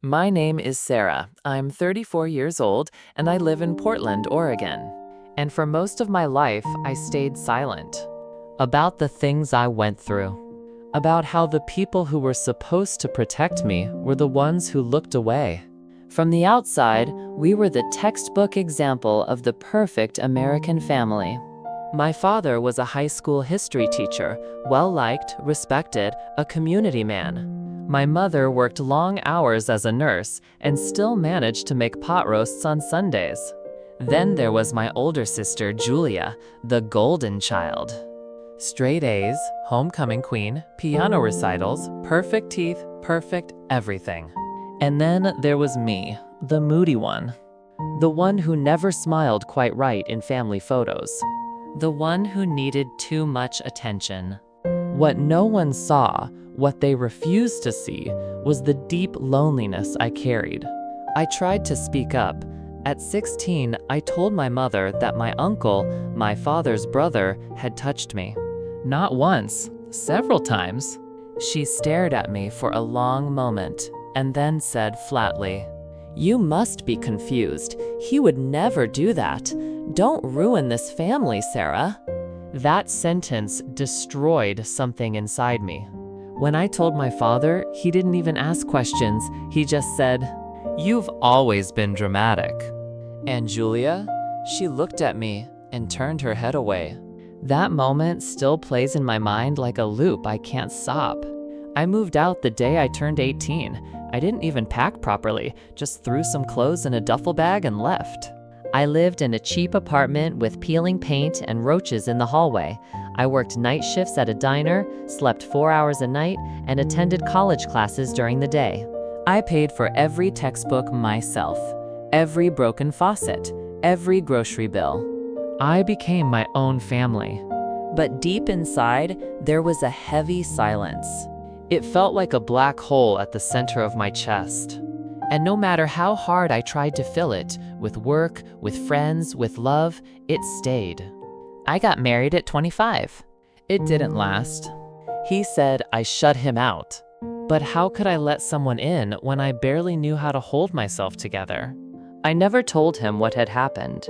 My name is Sarah. I'm 34 years old and I live in Portland, Oregon. And for most of my life, I stayed silent about the things I went through, about how the people who were supposed to protect me were the ones who looked away. From the outside, we were the textbook example of the perfect American family. My father was a high school history teacher, well-liked, respected, a community man. My mother worked long hours as a nurse and still managed to make pot roasts on Sundays. Then there was my older sister, Julia, the golden child. Straight A's, homecoming queen, piano recitals, perfect teeth, perfect everything. And then there was me, the moody one. The one who never smiled quite right in family photos. The one who needed too much attention. What no one saw, what they refused to see, was the deep loneliness I carried. I tried to speak up. At 16, I told my mother that my uncle, my father's brother, had touched me. Not once, several times. She stared at me for a long moment and then said flatly, "You must be confused. He would never do that. Don't ruin this family, Sarah." That sentence destroyed something inside me. When I told my father, he didn't even ask questions. He just said, "You've always been dramatic." And Julia, she looked at me and turned her head away. That moment still plays in my mind like a loop I can't stop. I moved out the day I turned 18. I didn't even pack properly, just threw some clothes in a duffel bag and left. I lived in a cheap apartment with peeling paint and roaches in the hallway. I worked night shifts at a diner, slept 4 hours a night, and attended college classes during the day. I paid for every textbook myself, every broken faucet, every grocery bill. I became my own family. But deep inside, there was a heavy silence. It felt like a black hole at the center of my chest. And no matter how hard I tried to fill it, with work, with friends, with love, it stayed. I got married at 25. It didn't last. He said I shut him out. But how could I let someone in when I barely knew how to hold myself together? I never told him what had happened.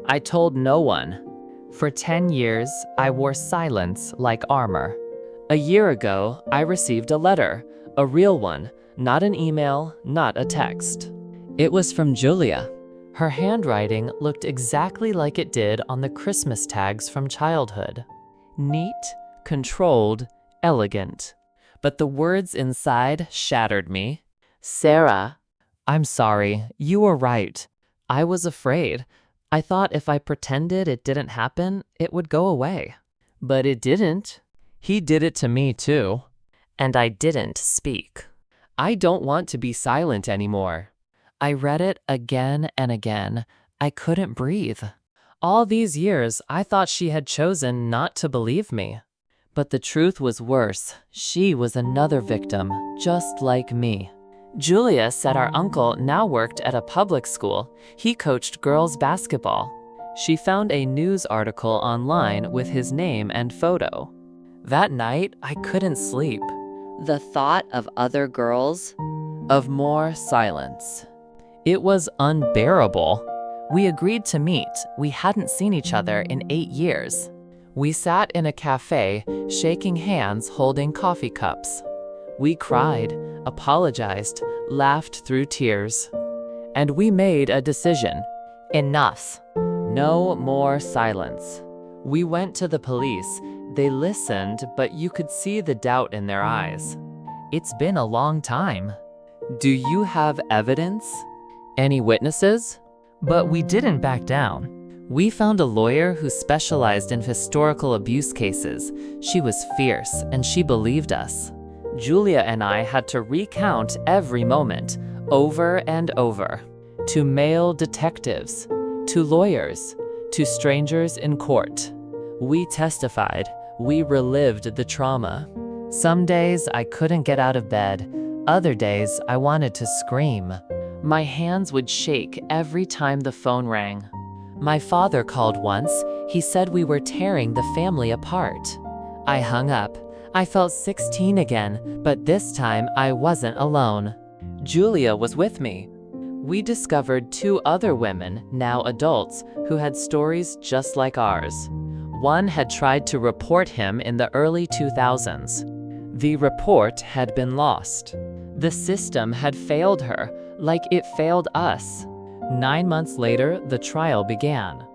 I told no one. For 10 years, I wore silence like armor. A year ago, I received a letter, a real one, not an email, not a text. It was from Julia. Her handwriting looked exactly like it did on the Christmas tags from childhood. Neat, controlled, elegant. But the words inside shattered me. "Sarah, I'm sorry, you were right. I was afraid. I thought if I pretended it didn't happen, it would go away. But it didn't. He did it to me too. And I didn't speak. I don't want to be silent anymore." I read it again and again. I couldn't breathe. All these years, I thought she had chosen not to believe me. But the truth was worse. She was another victim, just like me. Julia said our uncle now worked at a public school. He coached girls' basketball. She found a news article online with his name and photo. That night, I couldn't sleep. The thought of other girls, of more silence. It was unbearable. We agreed to meet. We hadn't seen each other in 8 years. We sat in a cafe, shaking hands, holding coffee cups. We cried, apologized, laughed through tears. And we made a decision. Enough. No more silence. We went to the police. They listened, but you could see the doubt in their eyes. It's been a long time. Do you have evidence? Any witnesses? But we didn't back down. We found a lawyer who specialized in historical abuse cases. She was fierce, and she believed us. Julia and I had to recount every moment, over and over. To male detectives, to lawyers, to strangers in court. We testified. We relived the trauma. Some days I couldn't get out of bed. Other days I wanted to scream. My hands would shake every time the phone rang. My father called once. He said we were tearing the family apart. I hung up. I felt 16 again, but this time I wasn't alone. Julia was with me. We discovered two other women, now adults, who had stories just like ours. One had tried to report him in the early 2000s. The report had been lost. The system had failed her, like it failed us. 9 months later, the trial began.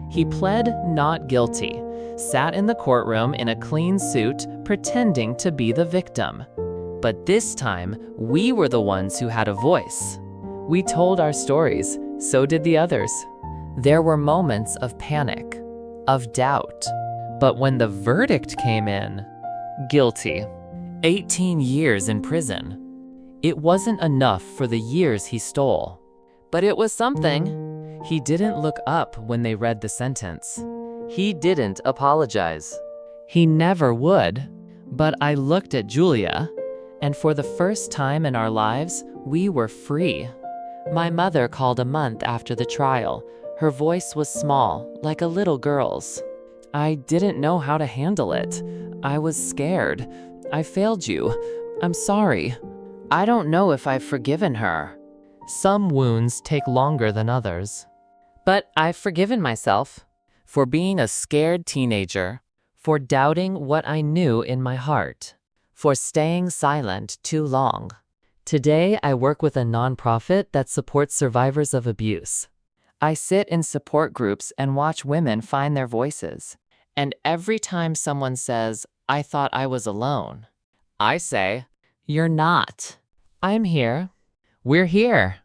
He pled not guilty, sat in the courtroom in a clean suit, pretending to be the victim. But this time, we were the ones who had a voice. We told our stories, so did the others. There were moments of panic, of doubt. But when the verdict came in, guilty. 18 years in prison. It wasn't enough for the years he stole. But it was something. He didn't look up when they read the sentence. He didn't apologize. He never would. But I looked at Julia, and for the first time in our lives, we were free. My mother called a month after the trial. Her voice was small, like a little girl's. I didn't know how to handle it. I was scared. I failed you. I'm sorry. I don't know if I've forgiven her. Some wounds take longer than others. But I've forgiven myself for being a scared teenager, for doubting what I knew in my heart, for staying silent too long. Today, I work with a nonprofit that supports survivors of abuse. I sit in support groups and watch women find their voices. And every time someone says, "I thought I was alone," I say, "You're not. I'm here. We're here.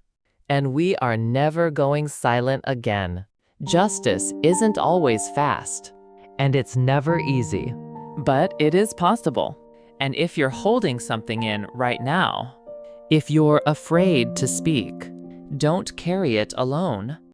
And we are never going silent again." Justice isn't always fast, and it's never easy. But it is possible. And if you're holding something in right now, if you're afraid to speak, don't carry it alone.